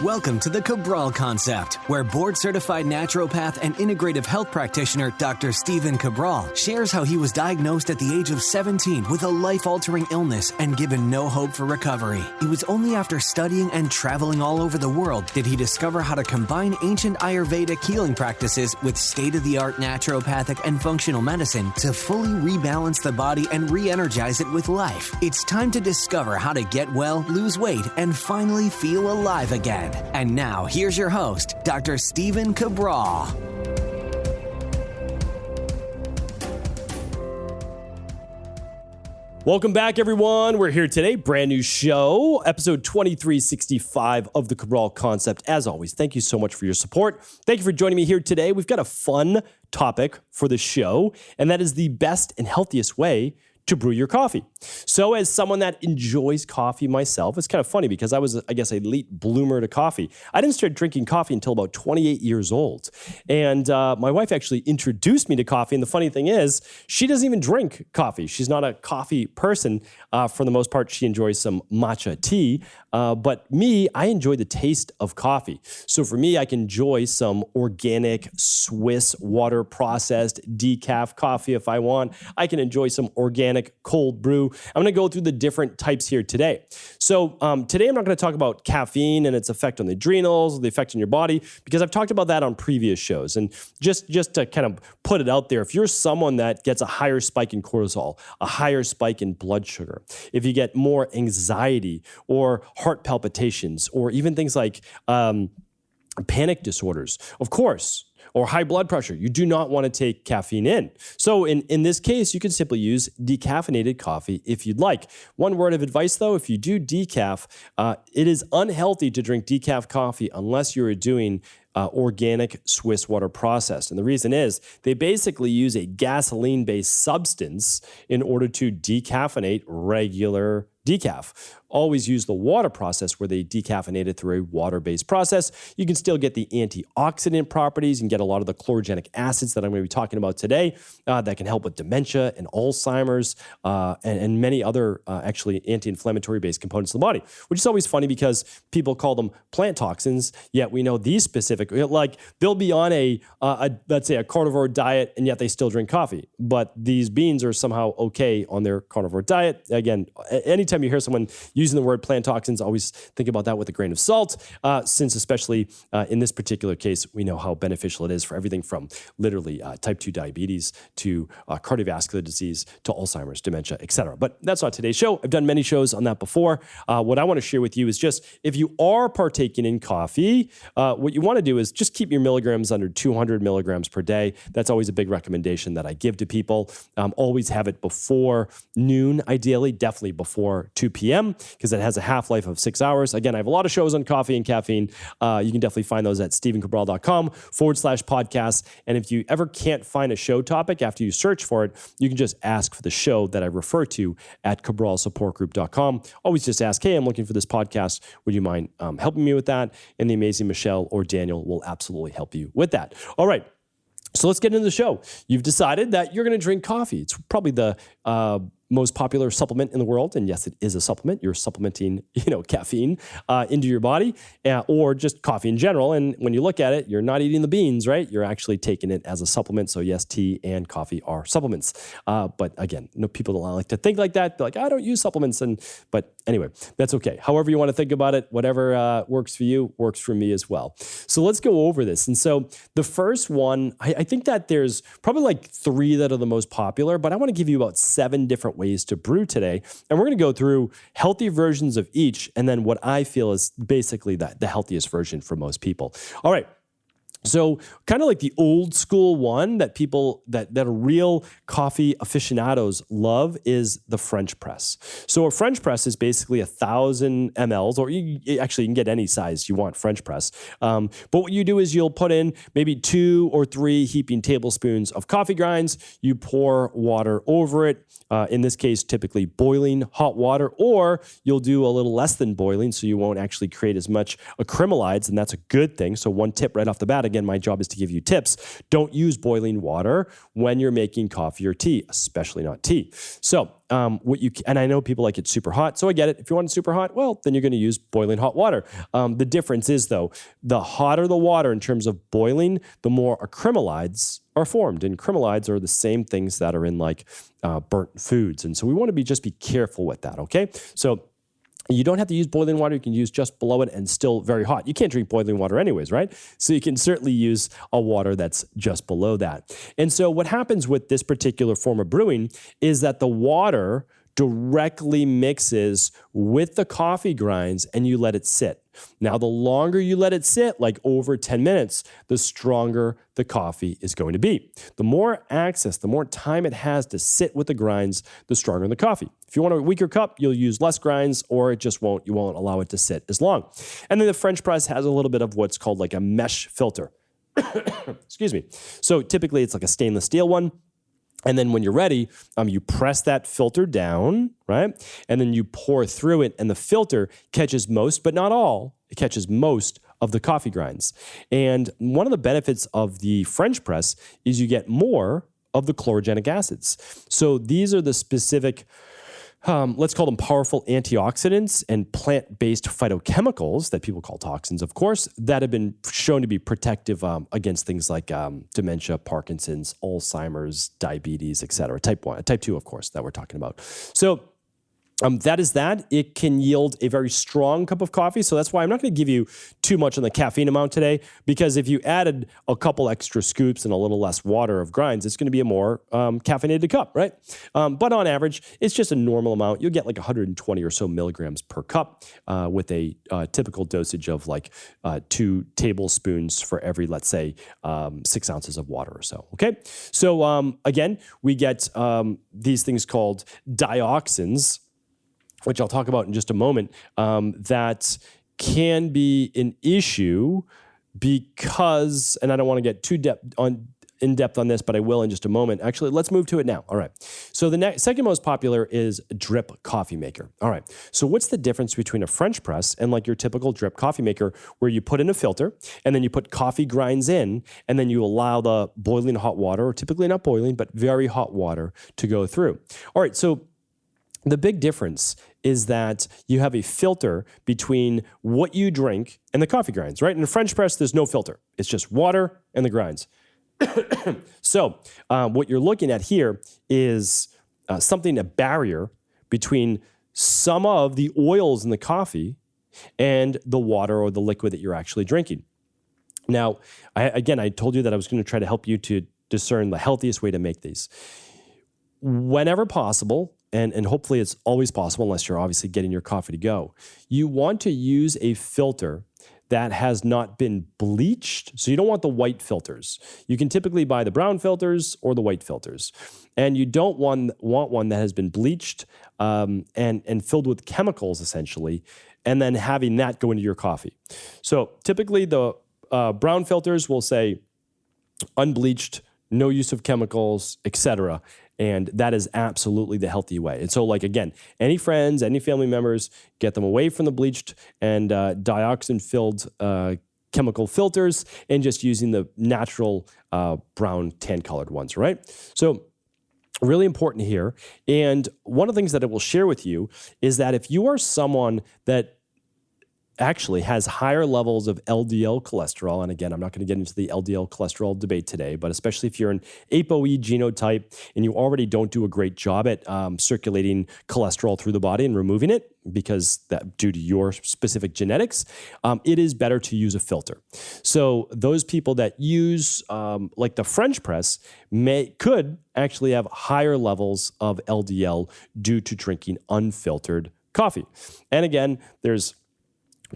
Welcome to the Cabral Concept, where board-certified naturopath and integrative health practitioner Dr. Stephen Cabral shares how he was diagnosed at the age of 17 with a life-altering illness and given no hope for recovery. It was only after studying and traveling all over the world did he discover how to combine ancient Ayurvedic healing practices with state-of-the-art naturopathic and functional medicine to fully rebalance the body and re-energize it with life. It's time to discover how to get well, lose weight, and finally feel alive again. And now, here's your host, Dr. Stephen Cabral. Welcome back, everyone. We're here today, brand new show, episode 2365 of the Cabral Concept. As always, thank you so much for your support. Thank you for joining me here today. We've got a fun topic for the show, and that is the best and healthiest way to brew your coffee. So as someone that enjoys coffee myself, it's kind of funny because I was, I guess, a late bloomer to coffee. I didn't start drinking coffee until about 28 years old. And my wife actually introduced me to coffee. And the funny thing is, she doesn't even drink coffee. She's not a coffee person. For the most part, she enjoys some matcha tea. But me, I enjoy the taste of coffee. So for me, I can enjoy some organic Swiss water processed decaf coffee if I want. I can enjoy some organic cold brew. I'm going to go through the different types here today. So today I'm not going to talk about caffeine and its effect on the adrenals, the effect on your body, because I've talked about that on previous shows. And just to kind of put it out there, if you're someone that gets a higher spike in cortisol, a higher spike in blood sugar, if you get more anxiety or heart palpitations, or even things like panic disorders, of course, or high blood pressure, you do not want to take caffeine in. So in this case, you can simply use decaffeinated coffee if you'd like. One word of advice though, if you do decaf, it is unhealthy to drink decaf coffee unless you're doing organic Swiss water processed. And the reason is they basically use a gasoline-based substance in order to decaffeinate regular decaf. Always use the water process where they decaffeinate it through a water-based process. You can still get the antioxidant properties and get a lot of the chlorogenic acids that I'm going to be talking about today that can help with dementia and Alzheimer's and many other actually anti-inflammatory based components of the body, which is always funny because people call them plant toxins, yet we know these specific, like they'll be on a let's say a carnivore diet and yet they still drink coffee, but these beans are somehow okay on their carnivore diet. Again, anytime you hear someone using the word plant toxins, always think about that with a grain of salt, since especially in this particular case, we know how beneficial it is for everything from literally type 2 diabetes to cardiovascular disease to Alzheimer's, dementia, etc. But that's not today's show. I've done many shows on that before. What I want to share with you is just if you are partaking in coffee, what you want to do is just keep your milligrams under 200 milligrams per day. That's always a big recommendation that I give to people. Always have it before noon, ideally, definitely before 2 p.m. because it has a half-life of 6 hours. Again, I have a lot of shows on coffee and caffeine. You can definitely find those at stephencabral.com/podcasts. And if you ever can't find a show topic after you search for it, you can just ask for the show that I refer to at cabralsupportgroup.com. Always just ask, hey, I'm looking for this podcast. Would you mind helping me with that? And the amazing Michelle or Daniel will absolutely help you with that. All right. So let's get into the show. You've decided that you're going to drink coffee. It's probably the most popular supplement in the world. And yes, it is a supplement. You're supplementing, caffeine into your body or just coffee in general. And when you look at it, you're not eating the beans, right? You're actually taking it as a supplement. So yes, tea and coffee are supplements. But again, people don't like to think like that. They're like, I don't use supplements. But anyway, that's okay. However you want to think about it, whatever works for you, works for me as well. So let's go over this. And so the first one, I think that there's probably like 3 that are the most popular, but I want to give you about 7 different ways to brew today. And we're going to go through healthy versions of each, and then what I feel is basically the healthiest version for most people. All right. So kind of like the old school one that people that real coffee aficionados love is the French press. So a French press is basically 1,000 mLs, or you can get any size you want French press. But what you do is you'll put in maybe 2 or 3 heaping tablespoons of coffee grinds. You pour water over it. In this case, typically boiling hot water, or you'll do a little less than boiling, so you won't actually create as much acrylamides, and that's a good thing. So one tip right off the bat, again, again, my job is to give you tips. Don't use boiling water when you're making coffee or tea, especially not tea. So and I know people like it super hot, so I get it. If you want it super hot, well, then you're going to use boiling hot water. The difference is, though, the hotter the water in terms of boiling, the more acrylamides are formed. And acrylamides are the same things that are in like burnt foods. And so we want to just be careful with that, okay? So you don't have to use boiling water. You can use just below it and still very hot. You can't drink boiling water anyways, right? So you can certainly use a water that's just below that. And so what happens with this particular form of brewing is that the water directly mixes with the coffee grinds and you let it sit. Now, the longer you let it sit, like over 10 minutes, the stronger the coffee is going to be. The more access, the more time it has to sit with the grinds, the stronger the coffee. If you want a weaker cup, you'll use less grinds, or you won't allow it to sit as long. And then the French press has a little bit of what's called like a mesh filter. Excuse me. So typically it's like a stainless steel one. And then when you're ready, you press that filter down, right? And then you pour through it, and the filter catches most, but not all. It catches most of the coffee grinds. And one of the benefits of the French press is you get more of the chlorogenic acids. So these are the specific, let's call them powerful antioxidants and plant-based phytochemicals that people call toxins, of course, that have been shown to be protective against things like dementia, Parkinson's, Alzheimer's, diabetes, et cetera. Type 2, of course, that we're talking about. So that is that. It can yield a very strong cup of coffee. So that's why I'm not going to give you too much on the caffeine amount today, because if you added a couple extra scoops and a little less water of grinds, it's going to be a more caffeinated cup, right? But on average, it's just a normal amount. You'll get like 120 or so milligrams per cup with a typical dosage of like 2 tablespoons for every, let's say, 6 ounces of water or so, okay? So again, we get these things called dioxins, which I'll talk about in just a moment, that can be an issue because, and I don't want to get too in depth on this, but I will in just a moment. Actually, let's move to it now. All right. So the second most popular is drip coffee maker. All right. So what's the difference between a French press and like your typical drip coffee maker, where you put in a filter and then you put coffee grinds in, and then you allow the boiling hot water, or typically not boiling, but very hot water, to go through? All right. So the big difference is that you have a filter between what you drink and the coffee grinds, right? In a French press, there's no filter. It's just water and the grinds. So what you're looking at here is a barrier between some of the oils in the coffee and the water or the liquid that you're actually drinking. Now, I told you that I was going to try to help you to discern the healthiest way to make these. Whenever possible, and hopefully it's always possible unless you're obviously getting your coffee to go, you want to use a filter that has not been bleached. So you don't want the white filters. You can typically buy the brown filters or the white filters. And you don't want one that has been bleached and filled with chemicals, essentially, and then having that go into your coffee. So typically the brown filters will say unbleached, no use of chemicals, etc. And that is absolutely the healthy way. And so, like, again, any friends, any family members, get them away from the bleached and dioxin-filled chemical filters and just using the natural brown tan-colored ones, right? So really important here. And one of the things that I will share with you is that if you are someone that actually has higher levels of LDL cholesterol, and again, I'm not going to get into the LDL cholesterol debate today, but especially if you're an ApoE genotype and you already don't do a great job at circulating cholesterol through the body and removing it, because that due to your specific genetics, it is better to use a filter. So those people that use like the French press could actually have higher levels of LDL due to drinking unfiltered coffee. And again, there's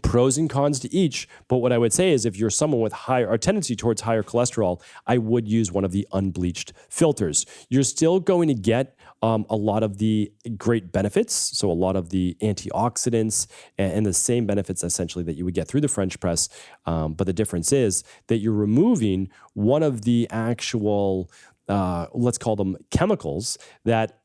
pros and cons to each, but what I would say is if you're someone with a tendency towards higher cholesterol, I would use one of the unbleached filters. You're still going to get a lot of the great benefits, so a lot of the antioxidants and the same benefits essentially that you would get through the French press, but the difference is that you're removing one of the actual, let's call them chemicals, that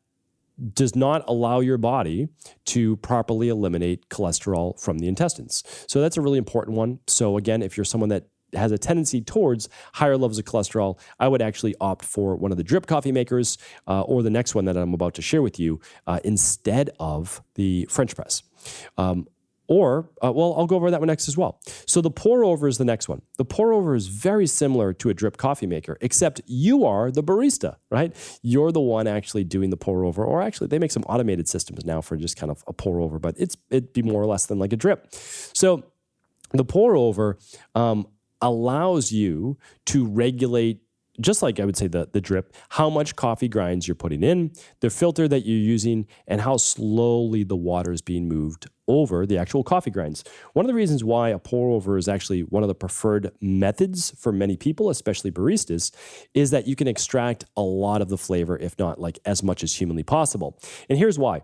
does not allow your body to properly eliminate cholesterol from the intestines. So that's a really important one. So again, if you're someone that has a tendency towards higher levels of cholesterol, I would actually opt for one of the drip coffee makers or the next one that I'm about to share with you instead of the French press. I'll go over that one next as well. So the pour over is the next one. The pour over is very similar to a drip coffee maker, except you are the barista, right? You're the one actually doing the pour over, or actually they make some automated systems now for just kind of a pour over, but it'd be more or less than like a drip. So the pour over allows you to regulate, just like I would say the drip, how much coffee grinds you're putting in, the filter that you're using, and how slowly the water is being moved over the actual coffee grinds. One of the reasons why a pour over is actually one of the preferred methods for many people, especially baristas, is that you can extract a lot of the flavor, if not like as much as humanly possible. And here's why.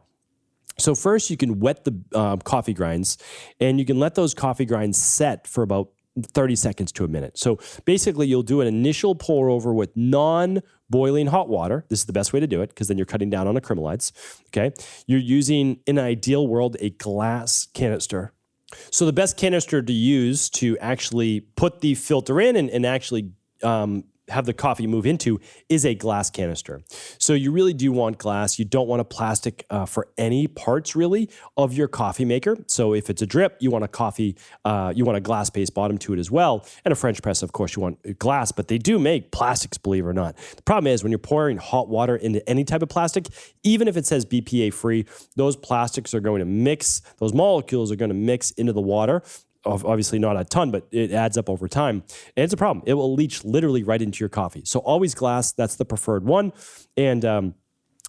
So first, you can wet the coffee grinds, and you can let those coffee grinds set for about 30 seconds to a minute. So basically, you'll do an initial pour over with non-boiling hot water. This is the best way to do it because then you're cutting down on acrylamides. Okay. You're using, in an ideal world, a glass canister. So the best canister to use to actually put the filter in and actually have the coffee move into is a glass canister. So you really do want glass. You don't want a plastic for any parts really of your coffee maker. So if it's a drip, you want a glass-based bottom to it as well. And a French press, of course, you want glass, but they do make plastics, believe it or not. The problem is when you're pouring hot water into any type of plastic, even if it says BPA free, those plastics are going to mix, those molecules are going to mix into the water. Obviously not a ton, but it adds up over time. And it's a problem. It will leach literally right into your coffee. So always glass, that's the preferred one. And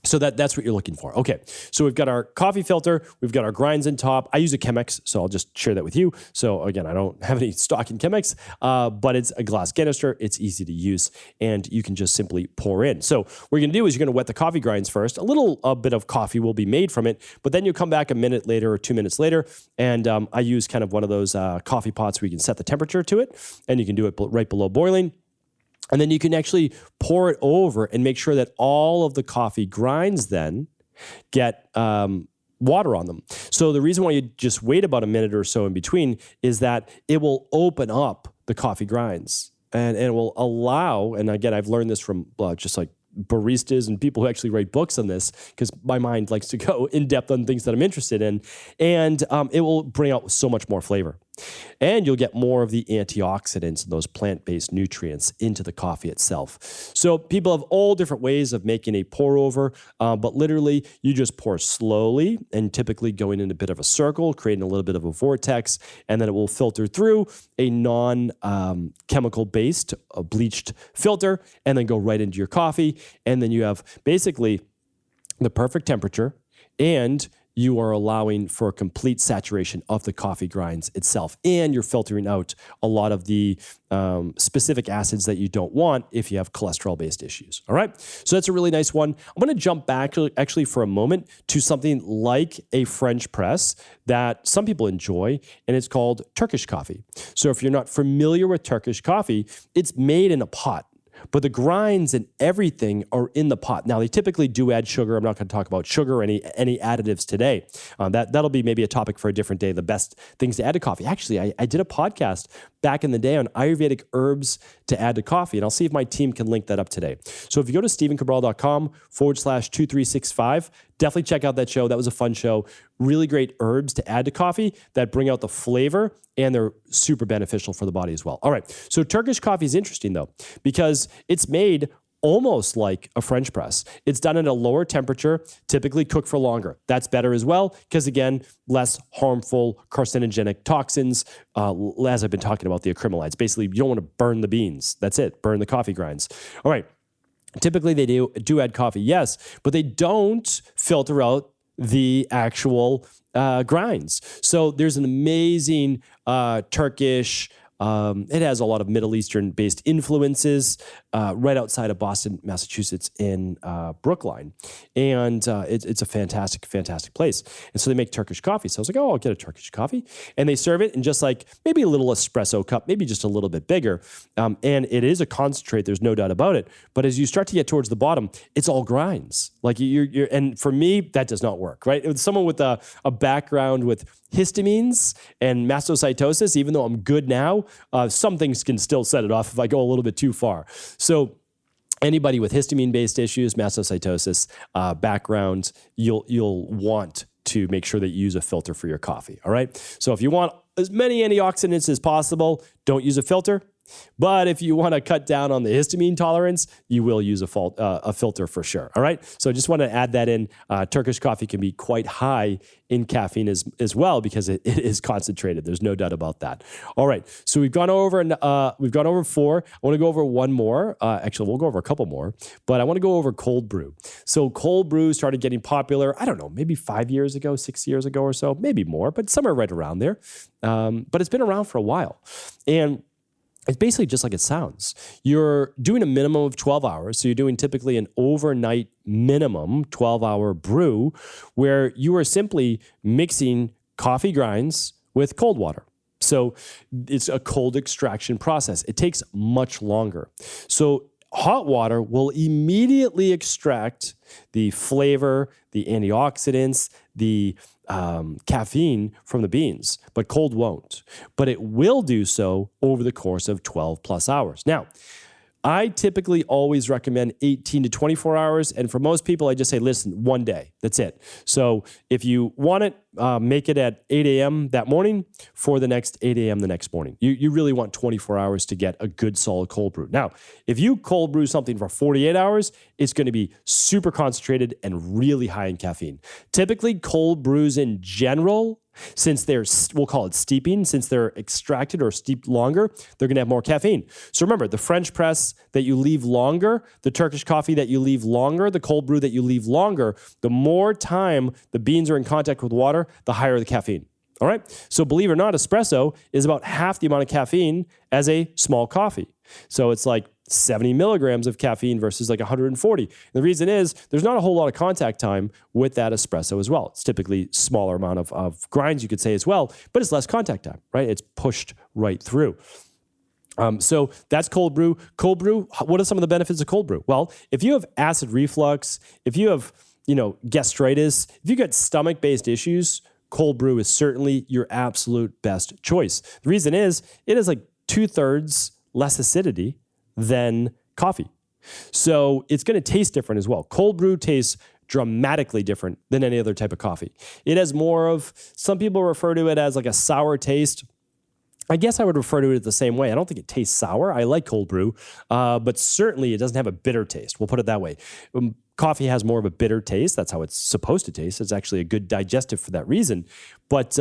so that's what you're looking for. Okay, so we've got our coffee filter. We've got our grinds in top. I use a Chemex, so I'll just share that with you. So again, I don't have any stock in Chemex, but it's a glass canister. It's easy to use, and you can just simply pour in. So what you're going to do is you're going to wet the coffee grinds first. A bit of coffee will be made from it, but then you'll come back a minute later or 2 minutes later, and I use kind of one of those coffee pots where you can set the temperature to it, and you can do it right below boiling. And then you can actually pour it over and make sure that all of the coffee grinds then get water on them. So the reason why you just wait about a minute or so in between is that it will open up the coffee grinds and it will allow, and again, I've learned this from just like baristas and people who actually write books on this, because my mind likes to go in depth on things that I'm interested in, and it will bring out so much more flavor. And you'll get more of the antioxidants and those plant-based nutrients into the coffee itself. So people have all different ways of making a pour over, but literally you just pour slowly and typically going in a bit of a circle, creating a little bit of a vortex, and then it will filter through a non-chemical based bleached filter and then go right into your coffee. And then you have basically the perfect temperature, and you are allowing for complete saturation of the coffee grinds itself. And you're filtering out a lot of the specific acids that you don't want if you have cholesterol-based issues. All right? So that's a really nice one. I'm going to jump back actually for a moment to something like a French press that some people enjoy, and it's called Turkish coffee. So if you're not familiar with Turkish coffee, it's made in a pot, but the grinds and everything are in the pot. Now, they typically do add sugar. I'm not going to talk about sugar or any additives today. That'll be maybe a topic for a different day, the best things to add to coffee. Actually, I did a podcast back in the day on Ayurvedic herbs to add to coffee, and I'll see if my team can link that up today. So if you go to stevencabral.com/2365, definitely check out that show. That was a fun show. Really great herbs to add to coffee that bring out the flavor, and they're super beneficial for the body as well. All right. So Turkish coffee is interesting though, because it's made almost like a French press. It's done at a lower temperature, typically cooked for longer. That's better as well, because again, less harmful carcinogenic toxins, as I've been talking about the acrylamides. Basically, you don't want to burn the beans. That's it. Burn the coffee grinds. All right. Typically, they do add coffee, yes, but they don't filter out the actual grinds. So there's an amazing Turkish, it has a lot of Middle Eastern-based influences right outside of Boston, Massachusetts in Brookline. And it's a fantastic, fantastic place. And so they make Turkish coffee. So I was like, I'll get a Turkish coffee. And they serve it in just like maybe a little espresso cup, maybe just a little bit bigger. And it is a concentrate. There's no doubt about it. But as you start to get towards the bottom, it's all grinds. Like and for me, that does not work, right? With someone with a background with histamines and mastocytosis, even though I'm good now, some things can still set it off if I go a little bit too far. So anybody with histamine-based issues, mastocytosis background, you'll want to make sure that you use a filter for your coffee, all right? So if you want as many antioxidants as possible, don't use a filter. But if you want to cut down on the histamine tolerance, you will use a filter for sure. All right. So I just want to add that in. Turkish coffee can be quite high in caffeine as well because it is concentrated. There's no doubt about that. All right. So we've gone over 4. I want to go over one more. Actually, we'll go over a couple more, but I want to go over cold brew. So cold brew started getting popular, I don't know, maybe 5 years ago, 6 years ago or so, maybe more, but somewhere right around there. But it's been around for a while. And it's basically just like it sounds. You're doing a minimum of 12 hours. So you're doing typically an overnight minimum 12-hour brew where you are simply mixing coffee grinds with cold water. So it's a cold extraction process. It takes much longer. So hot water will immediately extract the flavor, the antioxidants, the caffeine from the beans, but cold won't. But it will do so over the course of 12 plus hours. Now, I typically always recommend 18 to 24 hours. And for most people, I just say, listen, one day, that's it. So if you want it, make it at 8 a.m. that morning for the next 8 a.m. the next morning. You really want 24 hours to get a good solid cold brew. Now, if you cold brew something for 48 hours, it's going to be super concentrated and really high in caffeine. Typically, cold brews in general, since we'll call it steeping, since they're extracted or steeped longer, they're going to have more caffeine. So remember, the French press that you leave longer, the Turkish coffee that you leave longer, the cold brew that you leave longer, the more time the beans are in contact with water, the higher the caffeine. All right. So believe it or not, espresso is about half the amount of caffeine as a small coffee. So it's like 70 milligrams of caffeine versus like 140. And the reason is there's not a whole lot of contact time with that espresso as well. It's typically smaller amount of grinds, you could say as well, but it's less contact time, right? It's pushed right through. So that's cold brew. Cold brew, what are some of the benefits of cold brew? Well, if you have acid reflux, if you have, gastritis, if you got stomach-based issues, cold brew is certainly your absolute best choice. The reason is it is like 2/3 less acidity than coffee. So it's going to taste different as well. Cold brew tastes dramatically different than any other type of coffee. It has more of, some people refer to it as like a sour taste. I guess I would refer to it the same way. I don't think it tastes sour. I like cold brew, but certainly it doesn't have a bitter taste. We'll put it that way. Coffee has more of a bitter taste. That's how it's supposed to taste. It's actually a good digestive for that reason. But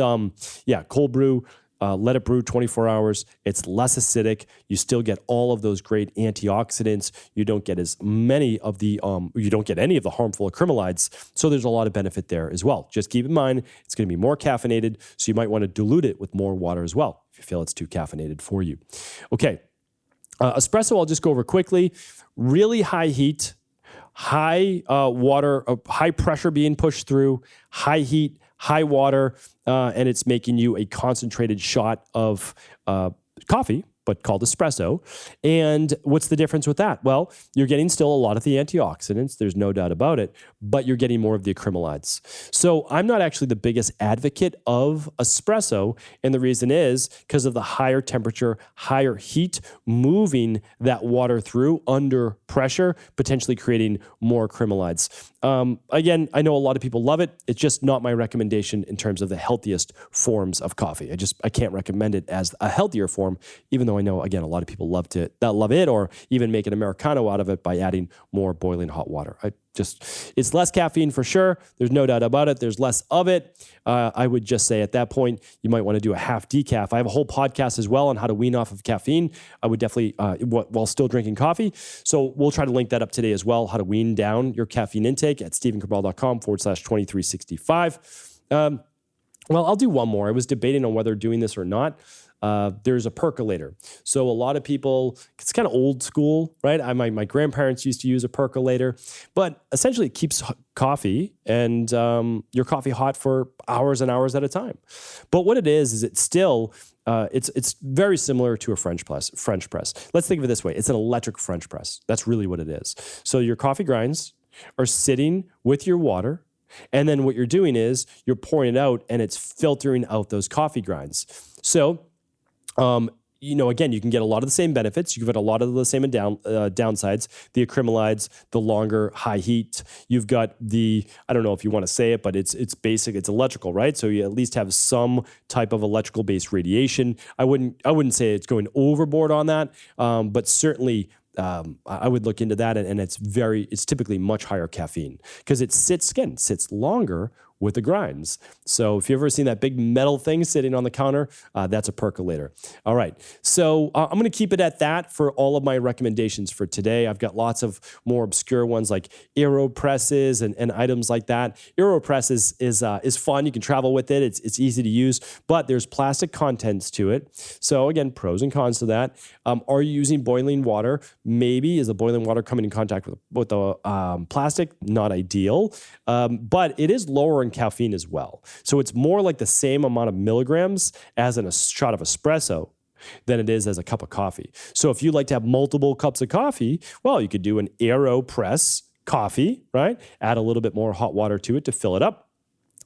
cold brew, let it brew 24 hours. It's less acidic. You still get all of those great antioxidants. You don't get as many of the, you don't get any of the harmful acrylamides. So there's a lot of benefit there as well. Just keep in mind, it's going to be more caffeinated. So you might want to dilute it with more water as well if you feel it's too caffeinated for you. Okay. Espresso, I'll just go over quickly. Really high heat, high water, high pressure being pushed through, high heat, high water, and it's making you a concentrated shot of coffee, but called espresso. And what's the difference with that? Well, you're getting still a lot of the antioxidants. There's no doubt about it, but you're getting more of the acrylamides. So I'm not actually the biggest advocate of espresso. And the reason is because of the higher temperature, higher heat, moving that water through under pressure, potentially creating more acrylamides. Again, I know a lot of people love it. It's just not my recommendation in terms of the healthiest forms of coffee. I can't recommend it as a healthier form, even though I know, again, a lot of people love it, or even make an Americano out of it by adding more boiling hot water. It's less caffeine for sure. There's no doubt about it. There's less of it. I would just say at that point, you might want to do a half decaf. I have a whole podcast as well on how to wean off of caffeine. I would definitely, while still drinking coffee. So we'll try to link that up today as well, how to wean down your caffeine intake at stephencabral.com/2365. Well, I'll do one more. I was debating on whether doing this or not. There's a percolator. So a lot of people, it's kind of old school, right? My grandparents used to use a percolator, but essentially it keeps coffee and your coffee hot for hours and hours at a time. But what it is it's still, it's very similar to a French press. Let's think of it this way. It's an electric French press. That's really what it is. So your coffee grinds are sitting with your water. And then what you're doing is you're pouring it out and it's filtering out those coffee grinds. So, again, you can get a lot of the same benefits. You get a lot of the same downsides, the acrylamides, the longer high heat. You've got I don't know if you want to say it, but it's basic, it's electrical, right? So you at least have some type of electrical based radiation. I wouldn't say it's going overboard on that, but certainly I would look into that, and it's typically much higher caffeine because it sits longer with the grinds. So if you've ever seen that big metal thing sitting on the counter, that's a percolator. All right. So I'm going to keep it at that for all of my recommendations for today. I've got lots of more obscure ones like AeroPresses and items like that. AeroPress is fun. You can travel with it. It's easy to use, but there's plastic contents to it. So again, pros and cons to that. Are you using boiling water? Maybe. Is the boiling water coming in contact with the plastic? Not ideal. But it is lower in caffeine as well. So it's more like the same amount of milligrams as in a shot of espresso than it is as a cup of coffee. So if you like to have multiple cups of coffee, well, you could do an AeroPress coffee, right? Add a little bit more hot water to it to fill it up.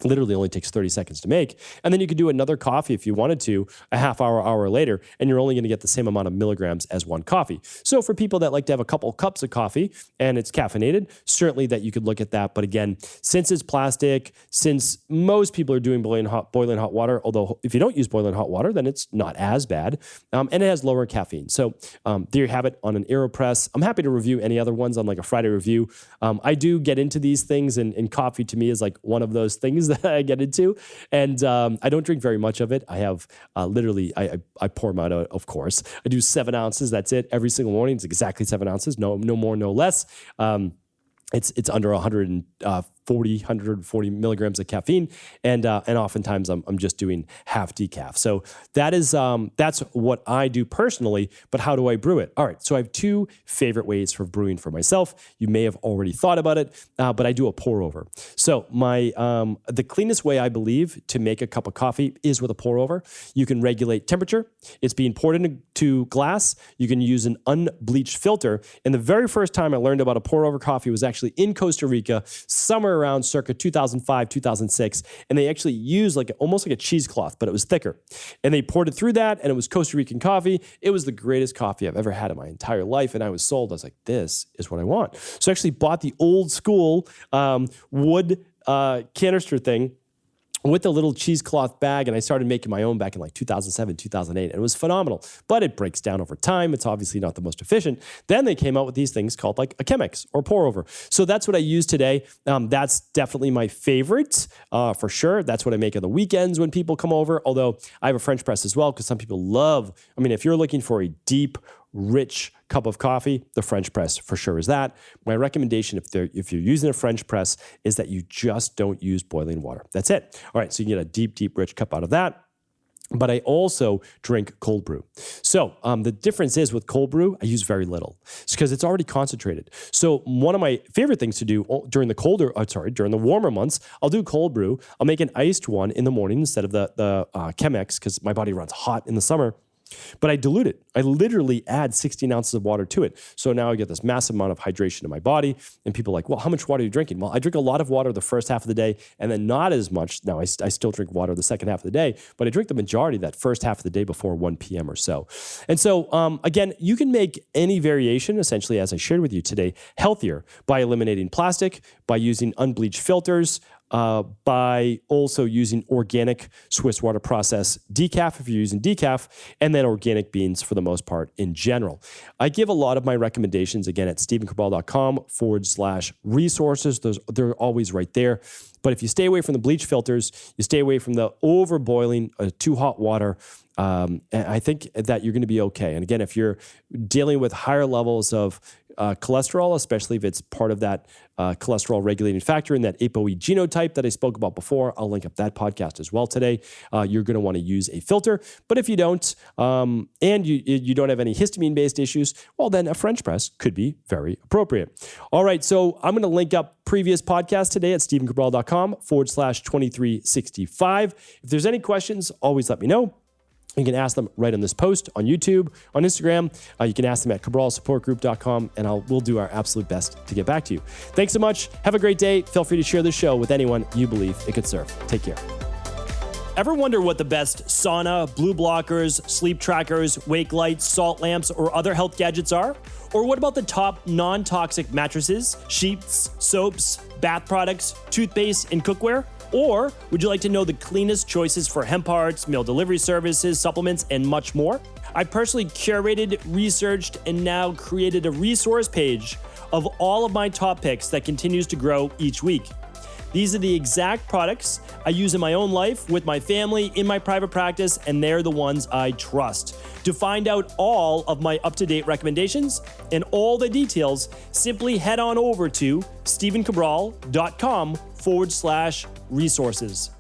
Literally only takes 30 seconds to make. And then you could do another coffee if you wanted to, a half hour later, and you're only going to get the same amount of milligrams as one coffee. So for people that like to have a couple cups of coffee and it's caffeinated, certainly that you could look at that. But again, since it's plastic, since most people are doing boiling hot water, although if you don't use boiling hot water, then it's not as bad. And it has lower caffeine. So there you have it on an AeroPress. I'm happy to review any other ones on like a Friday review. I do get into these things, and coffee to me is like one of those things that I get into, and I don't drink very much of it. I have literally, I pour them out, of course. I do 7 ounces. That's it. Every single morning. It's exactly 7 ounces. No more, no less. It's under 140 milligrams of caffeine, and oftentimes I'm just doing half decaf. So that's what I do personally. But how do I brew it? All right, so I have 2 favorite ways for brewing for myself. You may have already thought about it, but I do a pour over. So the cleanest way I believe to make a cup of coffee is with a pour over. You can regulate temperature. It's being poured into glass. You can use an unbleached filter. And the very first time I learned about a pour over coffee was actually in Costa Rica, somewhere around circa 2005, 2006. And they actually used almost like a cheesecloth, but it was thicker. And they poured it through that, and it was Costa Rican coffee. It was the greatest coffee I've ever had in my entire life. And I was sold. I was like, this is what I want. So I actually bought the old school wood canister thing with a little cheesecloth bag, and I started making my own back in 2007, 2008, and it was phenomenal. But it breaks down over time. It's obviously not the most efficient. Then they came out with these things called like a Chemex or pour over. So that's what I use today. That's definitely my favorite for sure. That's what I make on the weekends when people come over, although I have a French press as well because some people if you're looking for a deep, rich cup of coffee, the French press for sure is that. My recommendation if you're using a French press is that you just don't use boiling water. That's it. All right, so you can get a deep, deep, rich cup out of that. But I also drink cold brew. So the difference is with cold brew, I use very little. It's because it's already concentrated. So one of my favorite things to do during the warmer months, I'll do cold brew. I'll make an iced one in the morning instead of the Chemex because my body runs hot in the summer. But I dilute it. I literally add 16 ounces of water to it. So now I get this massive amount of hydration in my body. And people are like, well, how much water are you drinking? Well, I drink a lot of water the first half of the day and then not as much. Now, I still drink water the second half of the day, but I drink the majority of that first half of the day before 1 p.m. or so. And so, again, you can make any variation, essentially, as I shared with you today, healthier by eliminating plastic, by using unbleached filters, by also using organic Swiss water process decaf if you're using decaf, and then organic beans for the most part in general. I give a lot of my recommendations again at stevencabral.com/resources. They're always right there. But if you stay away from the bleach filters, you stay away from the overboiling, too hot water, I think that you're going to be okay. And again, if you're dealing with higher levels of cholesterol, especially if it's part of that cholesterol regulating factor in that ApoE genotype that I spoke about before, I'll link up that podcast as well today. You're going to want to use a filter. But if you don't, and you don't have any histamine-based issues, well, then a French press could be very appropriate. All right, so I'm going to link up previous podcasts today at stevencabral.com/2365. If there's any questions, always let me know. You can ask them right on this post on YouTube, on Instagram. You can ask them at cabralsupportgroup.com, and we'll do our absolute best to get back to you. Thanks so much. Have a great day. Feel free to share this show with anyone you believe it could serve. Take care. Ever wonder what the best sauna, blue blockers, sleep trackers, wake lights, salt lamps, or other health gadgets are? Or what about the top non-toxic mattresses, sheets, soaps, bath products, toothpaste, and cookware? Or would you like to know the cleanest choices for hemp parts, meal delivery services, supplements, and much more? I personally curated, researched, and now created a resource page of all of my top picks that continues to grow each week. These are the exact products I use in my own life, with my family, in my private practice, and they're the ones I trust. To find out all of my up-to-date recommendations and all the details, simply head on over to stevencabral.com/resources.